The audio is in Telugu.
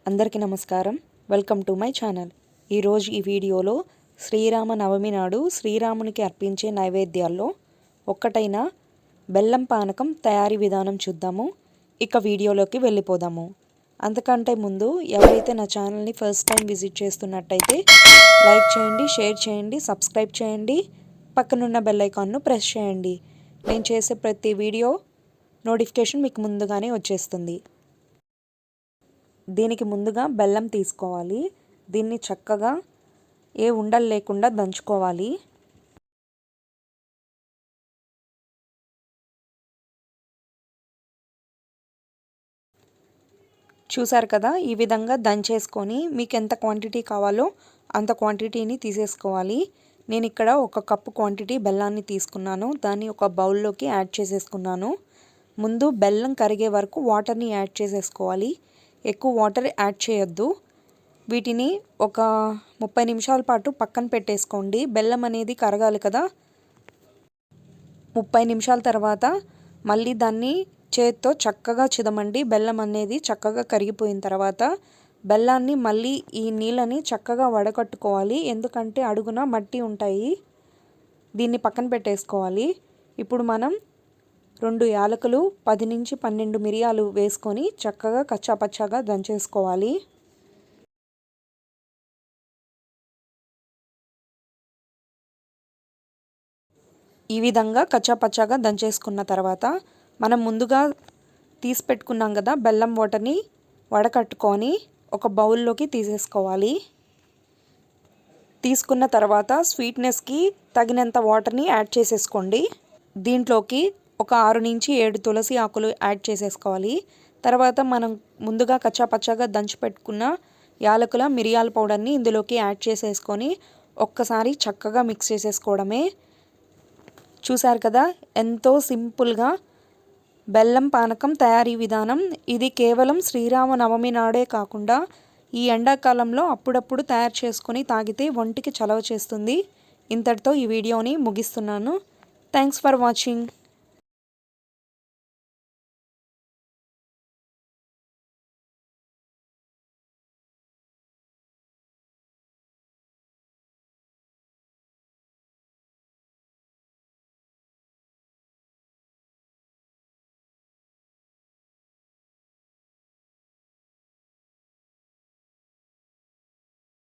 అందరికీ నమస్కారం. Welcome to my channel. ఈరోజు ఈ వీడియోలో శ్రీరామ నవమి నాడు శ్రీరామునికి అర్పించే నైవేద్యాల్లో ఒక్కటైన బెల్లం పానకం తయారీ విధానం చూద్దాము. ఇక వీడియోలోకి వెళ్ళిపోదాము. అంతకంటే ముందు ఎవరైతే నా ఛానల్ని ఫస్ట్ టైం విజిట్ చేస్తున్నట్టయితే లైక్ చేయండి, షేర్ చేయండి, సబ్స్క్రైబ్ చేయండి, పక్కనున్న బెల్ ఐకాన్ను ప్రెస్ చేయండి. నేను చేసే ప్రతి వీడియో నోటిఫికేషన్ మీకు ముందుగానే వచ్చేస్తుంది. దీనికి ముందుగా బెల్లం తీసుకోవాలి. దీన్ని చక్కగా ఏ ఉండలు లేకుండా దంచుకోవాలి. చూసారు కదా, ఈ విధంగా దంచేసుకొని మీకు ఎంత క్వాంటిటీ కావాలో అంత క్వాంటిటీని తీసేసుకోవాలి. నేను ఇక్కడ 1 కప్పు క్వాంటిటీ బెల్లాన్ని తీసుకున్నాను. దాన్ని ఒక బౌల్లోకి యాడ్ చేసేసుకున్నాను. ముందు బెల్లం కరిగే వరకు వాటర్ని యాడ్ చేసేసుకోవాలి. ఎక్కువ వాటర్ యాడ్ చేయొద్దు. వీటిని ఒక 30 నిమిషాల పాటు పక్కన పెట్టేసుకోండి. బెల్లం అనేది కరగాలి కదా. 30 నిమిషాల తర్వాత మళ్ళీ దాన్ని చేత్తో చక్కగా చిదమండి. బెల్లం అనేది చక్కగా కరిగిపోయిన తర్వాత బెల్లాన్ని మళ్ళీ ఈ నీళ్ళని చక్కగా వడకట్టుకోవాలి. ఎందుకంటే అడుగున మట్టి ఉంటాయి. దీన్ని పక్కన పెట్టేసుకోవాలి. ఇప్పుడు మనం 2 యాలకులు, 10 నుంచి 12 మిరియాలు వేసుకొని చక్కగా కచ్చాపచ్చాగా దంచేసుకోవాలి. ఈ విధంగా కచ్చాపచ్చాగా దంచేసుకున్న తర్వాత మనం ముందుగా తీసి పెట్టుకున్నాం కదా బెల్లం వాటర్ని వడకట్టుకొని ఒక బౌల్లోకి తీసేసుకోవాలి. తీసుకున్న తర్వాత స్వీట్నెస్కి తగినంత వాటర్ని యాడ్ చేసేసుకోండి. దీంట్లోకి ఒక 6 నుంచి 7 తులసి ఆకులు యాడ్ చేసేసుకోవాలి. తర్వాత మనం ముందుగా కచ్చాపచ్చాగా దంచి పెట్టుకున్న యాలకుల మిరియాల పౌడర్ని ఇందులోకి యాడ్ చేసేసుకొని ఒక్కసారి చక్కగా మిక్స్ చేసేసుకోవడమే. చూసారు కదా, ఎంతో సింపుల్గా బెల్లం పానకం తయారీ విధానం. ఇది కేవలం శ్రీరామ నవమి నాడే కాకుండా ఈ ఎండాకాలంలో అప్పుడప్పుడు తయారు చేసుకొని తాగితే ఒంటికి చలవ చేస్తుంది. ఇంతటితో ఈ వీడియోని ముగిస్తున్నాను. Thanks for watching.